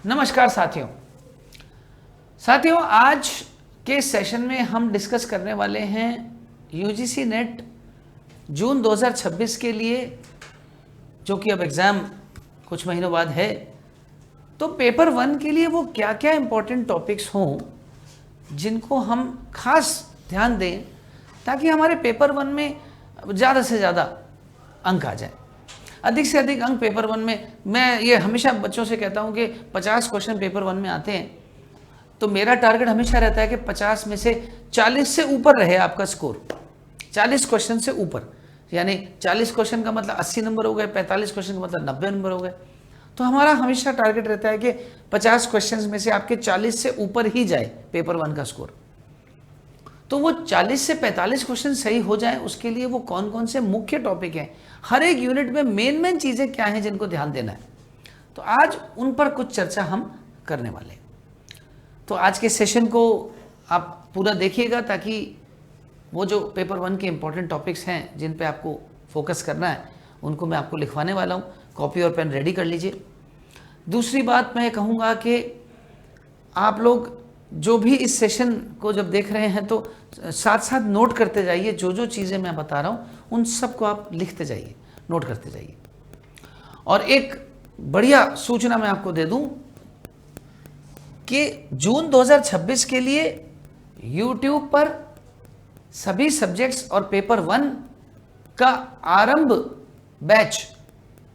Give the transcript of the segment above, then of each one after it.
नमस्कार साथियों, आज के सेशन में हम डिस्कस करने वाले हैं यूजीसी नेट जून 2026 के लिए, जो कि अब एग्ज़ाम कुछ महीनों बाद है। तो पेपर 1 के लिए वो क्या क्या इंपॉर्टेंट टॉपिक्स हों जिनको हम खास ध्यान दें ताकि हमारे पेपर 1 में ज़्यादा से ज़्यादा अंक आ जाए, अधिक से अधिक अंक पेपर 1 में। मैं ये हमेशा बच्चों से कहता हूँ कि 50 क्वेश्चन पेपर 1 में आते हैं, तो मेरा टारगेट हमेशा रहता है कि 50 में से 40 से ऊपर रहे आपका स्कोर। 40 क्वेश्चन से ऊपर, यानी 40 क्वेश्चन का मतलब 80 नंबर हो गए, 45 क्वेश्चन का मतलब 90 नंबर हो गए। तो हमारा हमेशा टारगेट रहता है कि 50 क्वेश्चन में से आपके 40 से ऊपर ही जाए पेपर 1 का स्कोर। तो वो 40 से 45 क्वेश्चन सही हो जाए, उसके लिए वो कौन कौन से मुख्य टॉपिक हैं, हर एक यूनिट में मेन चीज़ें क्या हैं जिनको ध्यान देना है, तो आज उन पर कुछ चर्चा हम करने वाले हैं। तो आज के सेशन को आप पूरा देखिएगा ताकि वो जो पेपर 1 के इंपॉर्टेंट टॉपिक्स हैं जिन पे आपको फोकस करना है उनको मैं आपको लिखवाने वाला हूँ। कॉपी और पेन रेडी कर लीजिए। दूसरी बात मैं कहूँगा कि आप लोग जो भी इस सेशन को जब देख रहे हैं तो साथ साथ नोट करते जाइए, जो जो चीज़ें मैं बता रहा हूँ उन सबको आप लिखते जाइए, नोट करते जाइए। और एक बढ़िया सूचना मैं आपको दे दूं कि जून 2026 के लिए YouTube पर सभी सब्जेक्ट्स और पेपर 1 का आरंभ बैच,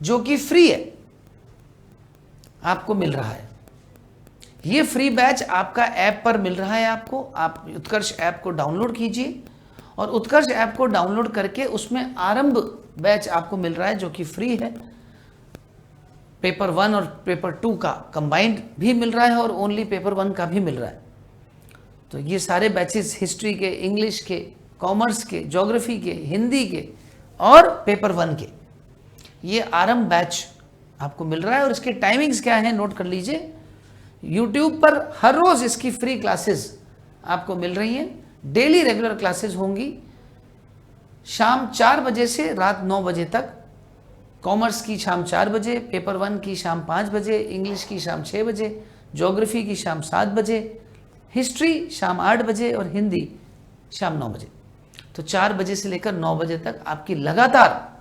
जो कि फ्री है, आपको मिल रहा है। ये फ्री बैच आपका ऐप पर मिल रहा है आपको। आप उत्कर्ष ऐप को डाउनलोड कीजिए और उत्कर्ष ऐप को डाउनलोड करके उसमें आरंभ बैच आपको मिल रहा है, जो कि फ्री है। पेपर 1 और पेपर 2 का कंबाइंड भी मिल रहा है और ओनली पेपर 1 का भी मिल रहा है। तो ये सारे बैचेस हिस्ट्री के, इंग्लिश के, कॉमर्स के, ज्योग्राफी के, हिंदी के और पेपर 1 के, ये आरंभ बैच आपको मिल रहा है। और इसके टाइमिंग्स क्या है, नोट कर लीजिए। YouTube पर हर रोज़ इसकी फ्री क्लासेस आपको मिल रही हैं। डेली रेगुलर क्लासेस होंगी शाम 4 बजे से रात 9 बजे तक। कॉमर्स की शाम 4 बजे, पेपर 1 की शाम 5 बजे, इंग्लिश की शाम 6 बजे, ज्योग्राफी की शाम 7 बजे, हिस्ट्री शाम 8 बजे और हिंदी शाम 9 बजे। तो 4 बजे से लेकर 9 बजे तक आपकी लगातार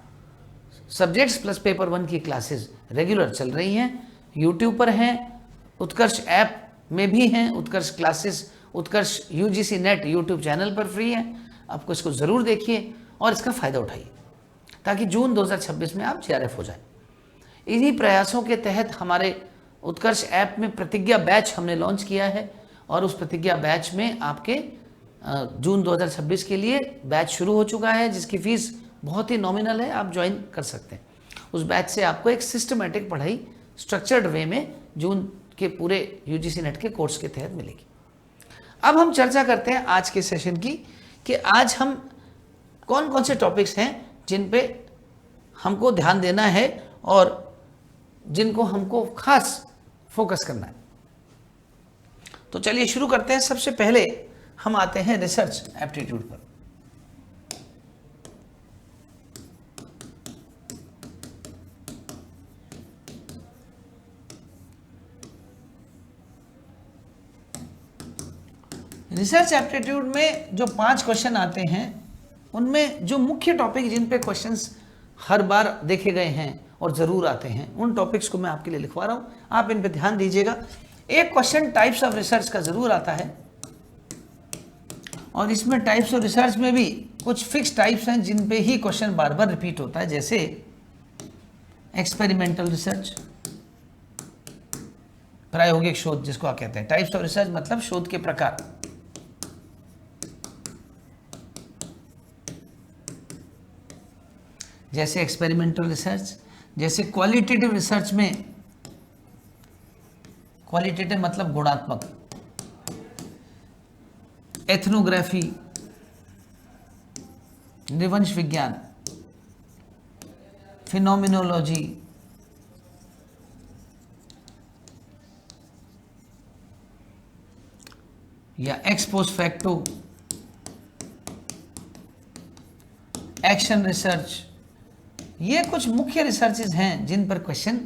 सब्जेक्ट्स प्लस पेपर 1 की क्लासेस रेगुलर चल रही हैं। यूट्यूब पर हैं, उत्कर्ष ऐप में भी हैं, उत्कर्ष क्लासेस, उत्कर्ष यूजीसी नेट यूट्यूब चैनल पर फ्री है। आपको इसको ज़रूर देखिए और इसका फ़ायदा उठाइए ताकि जून 2026 में आप JRF हो जाए। इन्हीं प्रयासों के तहत हमारे उत्कर्ष ऐप में प्रतिज्ञा बैच हमने लॉन्च किया है और उस प्रतिज्ञा बैच में आपके जून 2026 के लिए बैच शुरू हो चुका है, जिसकी फ़ीस बहुत ही नॉमिनल है, आप ज्वाइन कर सकते हैं। उस बैच से आपको एक सिस्टमेटिक पढ़ाई स्ट्रक्चर्ड वे में जून के पूरे यूजीसी नेट के कोर्स के तहत मिलेगी। अब हम चर्चा करते हैं आज के सेशन की कि आज हम कौन कौन से टॉपिक्स हैं जिन पे हमको ध्यान देना है और जिनको हमको खास फोकस करना है। तो चलिए शुरू करते हैं। सबसे पहले हम आते हैं रिसर्च एप्टीट्यूड पर। रिसर्च एप्टीट्यूड में जो 5 क्वेश्चन आते हैं उनमें जो मुख्य टॉपिक जिन पे क्वेश्चंस हर बार देखे गए हैं और ज़रूर आते हैं, उन टॉपिक्स को मैं आपके लिए लिखवा रहा हूँ, आप इन पे ध्यान दीजिएगा। एक क्वेश्चन टाइप्स ऑफ रिसर्च का ज़रूर आता है और इसमें टाइप्स ऑफ रिसर्च में भी कुछ फिक्स टाइप्स हैं जिन पे ही क्वेश्चन बार बार रिपीट होता है, जैसे एक्सपेरिमेंटल रिसर्च, प्रायोगिक शोध जिसको आप कहते हैं। टाइप्स ऑफ रिसर्च मतलब शोध के प्रकार। जैसे एक्सपेरिमेंटल रिसर्च, जैसे क्वालिटेटिव रिसर्च में, क्वालिटेटिव मतलब गुणात्मक, एथनोग्राफी, निवंश विज्ञान, फिनोमिनोलॉजी, या x post facto, action research, ये कुछ मुख्य रिसर्चेज हैं जिन पर क्वेश्चन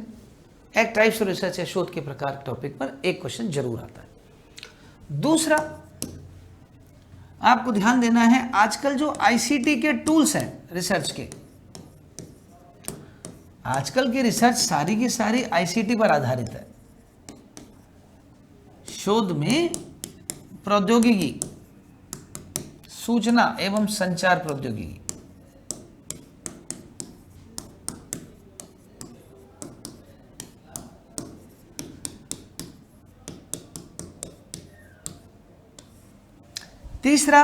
एक टाइप्स ऑफ रिसर्च है, शोध के प्रकार टॉपिक पर एक क्वेश्चन जरूर आता है। दूसरा आपको ध्यान देना है, आजकल जो आईसीटी के टूल्स हैं रिसर्च के, आजकल की रिसर्च सारी की सारी आईसीटी पर आधारित है। शोध में प्रौद्योगिकी, सूचना एवं संचार प्रौद्योगिकी, तीसरा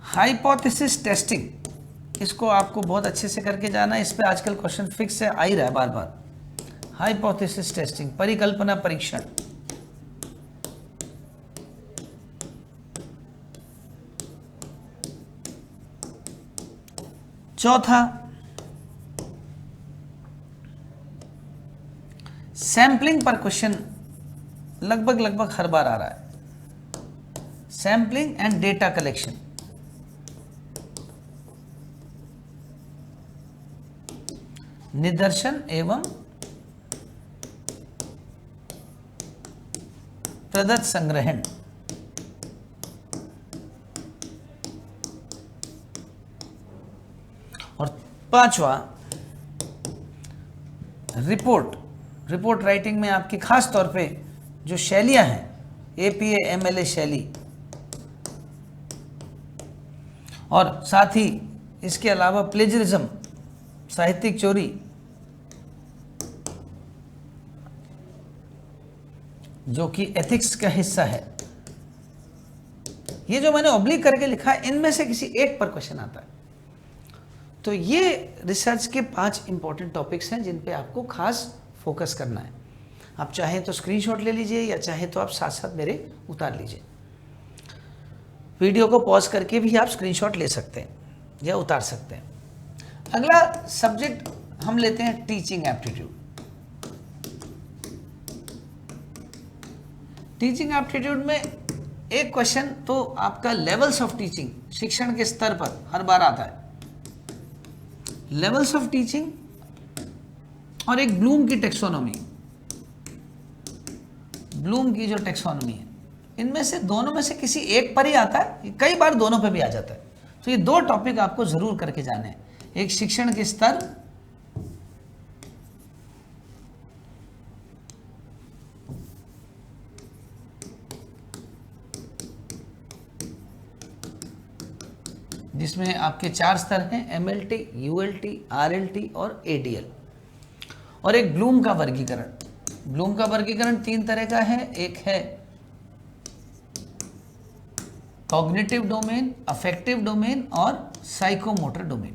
हाइपोथेसिस टेस्टिंग, इसको आपको बहुत अच्छे से करके जाना है, इस पे आजकल क्वेश्चन फिक्स है, आ ही रहा है बार बार। हाइपोथेसिस टेस्टिंग, परिकल्पना परीक्षण। चौथा सैंपलिंग पर क्वेश्चन लगभग हर बार आ रहा है, सैंपलिंग एंड डेटा कलेक्शन। निदर्शन एवं प्रदत्त संग्रहण। और पांचवा रिपोर्ट राइटिंग में आपकी खास तौर पे जो शैलियां हैं, एपीए एमएलए शैली, और साथ ही इसके अलावा प्लेजरिज्म, साहित्यिक चोरी, जो कि एथिक्स का हिस्सा है। ये जो मैंने ऑब्लिक करके लिखा है, इनमें से किसी एक पर क्वेश्चन आता है। तो ये रिसर्च के 5 इंपॉर्टेंट टॉपिक्स हैं जिन पे आपको खास फोकस करना है। आप चाहें तो स्क्रीनशॉट ले लीजिए या चाहें तो आप साथ साथ मेरे उतार लीजिए। वीडियो को पॉज करके भी आप स्क्रीनशॉट ले सकते हैं या उतार सकते हैं। अगला सब्जेक्ट हम लेते हैं टीचिंग एप्टीट्यूड। टीचिंग एप्टीट्यूड में एक क्वेश्चन तो आपका लेवल्स ऑफ टीचिंग, शिक्षण के स्तर पर हर बार आता है। लेवल्स ऑफ टीचिंग और एक ब्लूम की टेक्सोनॉमी, ब्लूम की जो टेक्सोनॉमी है, इनमें से दोनों में से किसी एक पर ही आता है, कई बार दोनों पर भी आ जाता है। तो ये 2 टॉपिक आपको जरूर करके जाने हैं, एक शिक्षण के स्तर जिसमें आपके 4 स्तर हैं, एमएलटी, यूएलटी, आरएलटी और एडीएल, और एक ब्लूम का वर्गीकरण। ब्लूम का वर्गीकरण 3 तरह का है, एक है कॉग्निटिव डोमेन, अफेक्टिव डोमेन और साइकोमोटर डोमेन।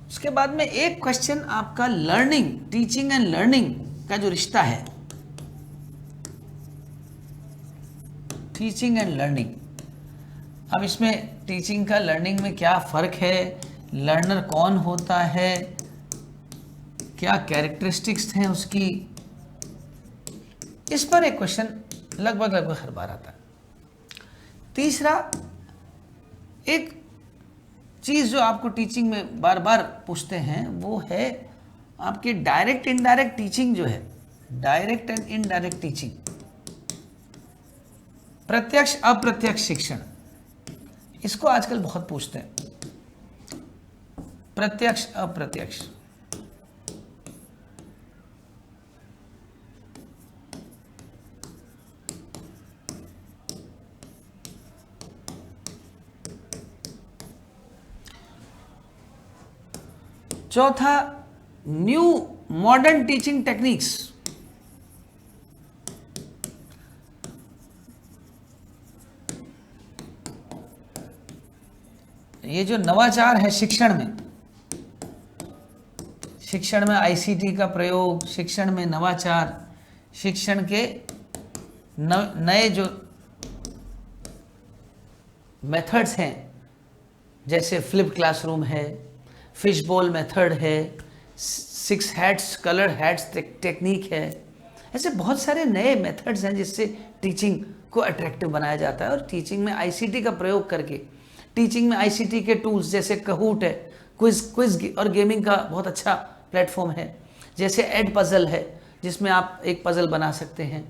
उसके बाद में एक क्वेश्चन आपका लर्निंग, टीचिंग एंड लर्निंग का जो रिश्ता है, टीचिंग एंड लर्निंग। अब इसमें टीचिंग का लर्निंग में क्या फ़र्क है, लर्नर कौन होता है, क्या कैरेक्टरिस्टिक्स हैं उसकी, इस पर एक क्वेश्चन लगभग हर बार आता है। तीसरा एक चीज़ जो आपको टीचिंग में बार बार पूछते हैं वो है आपकी डायरेक्ट इनडायरेक्ट टीचिंग जो है, डायरेक्ट एंड इनडायरेक्ट टीचिंग, प्रत्यक्ष अप्रत्यक्ष शिक्षण, इसको आजकल बहुत पूछते हैं, प्रत्यक्ष अप्रत्यक्ष। चौथा न्यू मॉडर्न टीचिंग टेक्निक्स। ये जो नवाचार है शिक्षण में आईसीटी का प्रयोग, शिक्षण में नवाचार, शिक्षण के नए जो मेथड्स हैं, जैसे फ्लिप क्लासरूम है, फिशबॉल मेथड है, 6 हैट्स, कलर हैट्स टेक्निक है, ऐसे बहुत सारे नए मेथड्स हैं जिससे टीचिंग को अट्रैक्टिव बनाया जाता है। और टीचिंग में आईसीटी का प्रयोग करके टीचिंग में आईसीटी के टूल्स जैसे कहूट है, क्विज और गेमिंग का बहुत अच्छा प्लेटफॉर्म है, जैसे एड पजल है जिसमें आप एक पजल बना सकते हैं,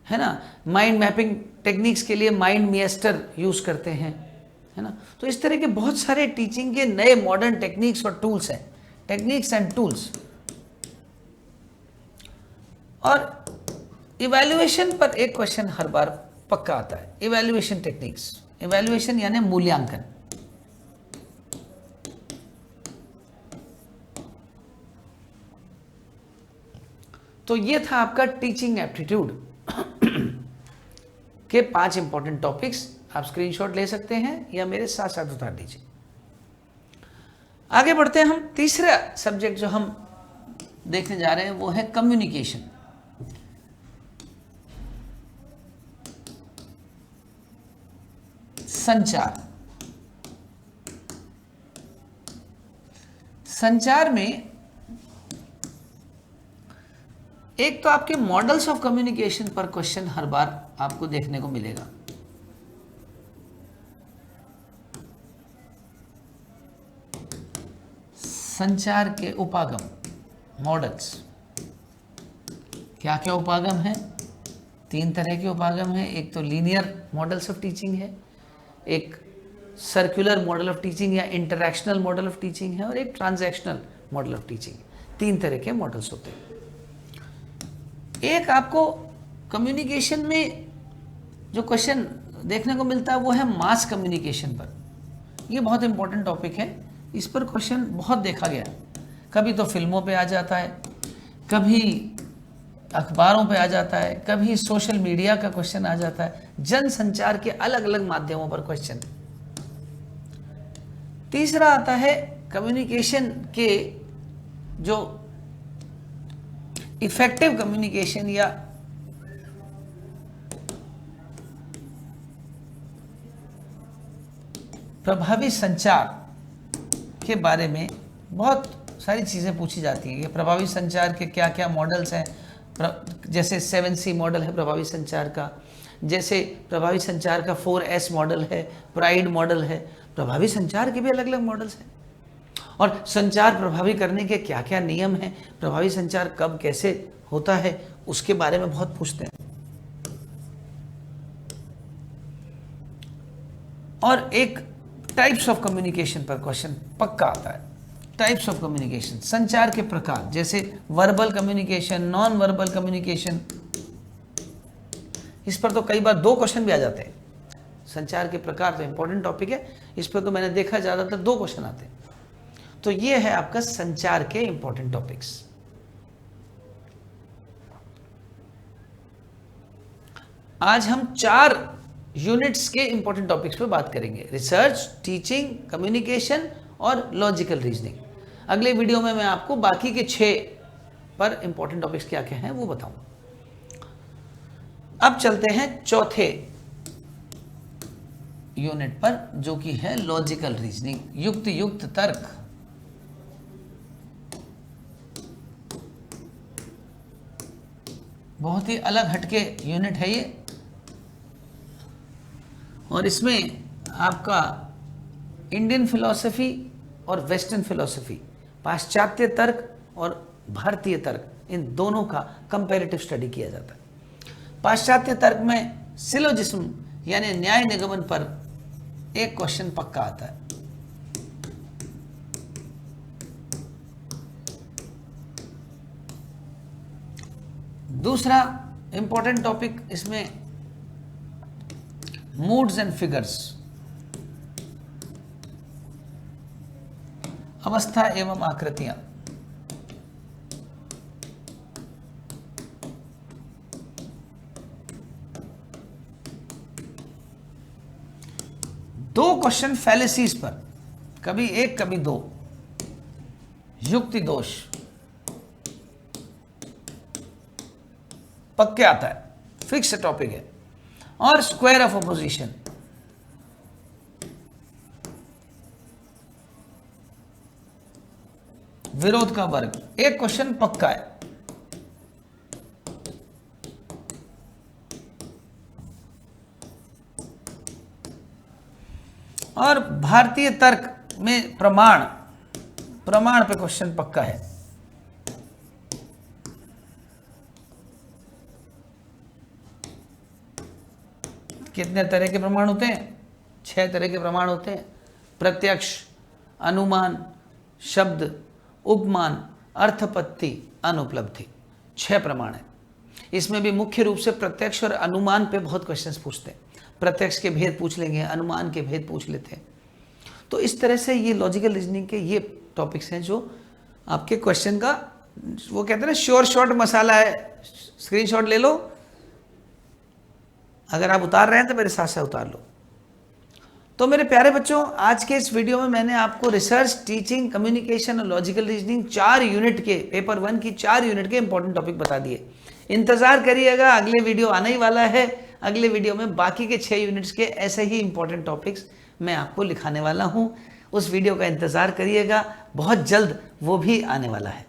है ना। माइंड मैपिंग टेक्निक्स के लिए माइंड मिएस्टर यूज करते हैं, है ना। तो इस तरह के बहुत सारे टीचिंग के नए मॉडर्न टेक्निक्स और टूल्स हैं, टेक्निक्स एंड टूल्स। और इवैल्यूएशन पर एक क्वेश्चन हर बार पक्का आता है, इवैल्यूएशन टेक्निक्स। इवैल्यूएशन यानी मूल्यांकन। तो ये था आपका टीचिंग एप्टीट्यूड के 5 इंपॉर्टेंट टॉपिक्स। आप स्क्रीनशॉट ले सकते हैं या मेरे साथ साथ उतार दीजिए। आगे बढ़ते हैं हम। तीसरा सब्जेक्ट जो हम देखने जा रहे हैं वो है कम्युनिकेशन। संचार। संचार में एक तो आपके मॉडल्स ऑफ कम्युनिकेशन पर क्वेश्चन हर बार आपको देखने को मिलेगा। संचार के उपागम, मॉडल्स। क्या क्या उपागम है? 3 तरह के उपागम है। एक तो लीनियर मॉडल्स ऑफ टीचिंग है, एक सर्कुलर मॉडल ऑफ टीचिंग या इंटरैक्शनल मॉडल ऑफ टीचिंग है, और एक ट्रांजैक्शनल मॉडल ऑफ टीचिंग। 3 तरह के मॉडल्स होते हैं। एक आपको कम्युनिकेशन में जो क्वेश्चन देखने को मिलता है वो है मास कम्युनिकेशन पर। ये बहुत इंपॉर्टेंट टॉपिक है, इस पर क्वेश्चन बहुत देखा गया। कभी तो फिल्मों पे आ जाता है, कभी अखबारों पे आ जाता है, कभी सोशल मीडिया का क्वेश्चन आ जाता है, जनसंचार के अलग अलग माध्यमों पर क्वेश्चन। तीसरा आता है कम्युनिकेशन के जो इफेक्टिव कम्युनिकेशन या प्रभावी संचार के बारे में बहुत सारी चीज़ें पूछी जाती हैं कि प्रभावी संचार के क्या क्या मॉडल्स हैं। जैसे 7C मॉडल है प्रभावी संचार का, जैसे प्रभावी संचार का 4S मॉडल है, प्राइड मॉडल है। प्रभावी संचार के भी अलग अलग मॉडल्स हैं। और संचार प्रभावी करने के क्या क्या नियम हैं, प्रभावी संचार कब कैसे होता है, उसके बारे में बहुत पूछते हैं। और एक टाइप्स ऑफ कम्युनिकेशन पर क्वेश्चन पक्का आता है। टाइप्स ऑफ कम्युनिकेशन, संचार के प्रकार, जैसे verbal communication, non verbal communication. इस पर तो कई बार 2 क्वेश्चन भी आ जाते हैं। संचार के प्रकार तो इंपॉर्टेंट टॉपिक है, इस पर तो मैंने देखा ज़्यादातर 2 क्वेश्चन आते हैं। तो ये है आपका संचार के इंपॉर्टेंट टॉपिक्स। आज हम 4 यूनिट्स के इंपॉर्टेंट टॉपिक्स पर बात करेंगे: रिसर्च, टीचिंग, कम्युनिकेशन और लॉजिकल रीजनिंग। अगले वीडियो में मैं आपको बाकी के 6 पर इंपॉर्टेंट टॉपिक्स क्या क्या हैं वो बताऊंगा। अब चलते हैं चौथे यूनिट पर, जो कि है लॉजिकल रीजनिंग, युक्त तर्क। बहुत ही अलग हटके यूनिट है ये, और इसमें आपका इंडियन फिलॉसफी और वेस्टर्न फिलॉसफी, पाश्चात्य तर्क और भारतीय तर्क, इन दोनों का कंपैरेटिव स्टडी किया जाता है। पाश्चात्य तर्क में सिलोजिज्म यानी न्याय निगमन पर एक क्वेश्चन पक्का आता है। दूसरा इंपॉर्टेंट टॉपिक इसमें मूड्स एंड फिगर्स, अवस्था एवं आकृतियां। दो क्वेश्चन फैलेसीज पर, कभी एक कभी 2। युक्ति दोष पक्के आता है, फिक्स टॉपिक है। और स्क्वायर ऑफ अपोजिशन, विरोध का वर्ग, एक क्वेश्चन पक्का है। और भारतीय तर्क में प्रमाण पे क्वेश्चन पक्का है। कितने तरह के प्रमाण होते हैं? 6 तरह के प्रमाण होते हैं। प्रत्यक्ष, अनुमान, शब्द, उपमान, अर्थपत्ति, अनुपलब्धि, 6 प्रमाण है। इसमें भी मुख्य रूप से प्रत्यक्ष और अनुमान पे बहुत क्वेश्चंस पूछते हैं। प्रत्यक्ष के भेद पूछ लेंगे, अनुमान के भेद पूछ लेते हैं। तो इस तरह से ये लॉजिकल रीजनिंग के ये टॉपिक्स हैं जो आपके क्वेश्चन का, वो कहते हैं ना, श्योर शॉर्ट मसाला है। स्क्रीनशॉट ले लो, अगर आप उतार रहे हैं तो मेरे साथ साथ उतार लो। तो मेरे प्यारे बच्चों, आज के इस वीडियो में मैंने आपको रिसर्च, टीचिंग, कम्युनिकेशन और लॉजिकल रीजनिंग 4 यूनिट के, पेपर 1 की 4 यूनिट के इंपॉर्टेंट टॉपिक बता दिए। इंतजार करिएगा, अगले वीडियो आने ही वाला है। अगले वीडियो में बाकी के 6 यूनिट्स के ऐसे ही इंपॉर्टेंट टॉपिक्स मैं आपको लिखाने वाला हूं। उस वीडियो का इंतजार करिएगा, बहुत जल्द वो भी आने वाला है।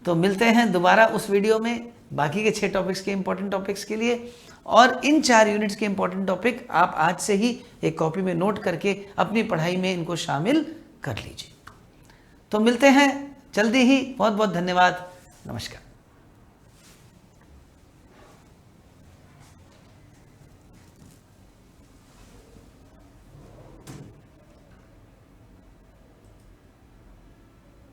तो मिलते हैं दोबारा उस वीडियो में बाकी के 6 टॉपिक्स के इंपॉर्टेंट टॉपिक्स के लिए। और इन 4 यूनिट्स के इंपॉर्टेंट टॉपिक आप आज से ही एक कॉपी में नोट करके अपनी पढ़ाई में इनको शामिल कर लीजिए। तो मिलते हैं जल्दी ही। बहुत बहुत धन्यवाद। नमस्कार।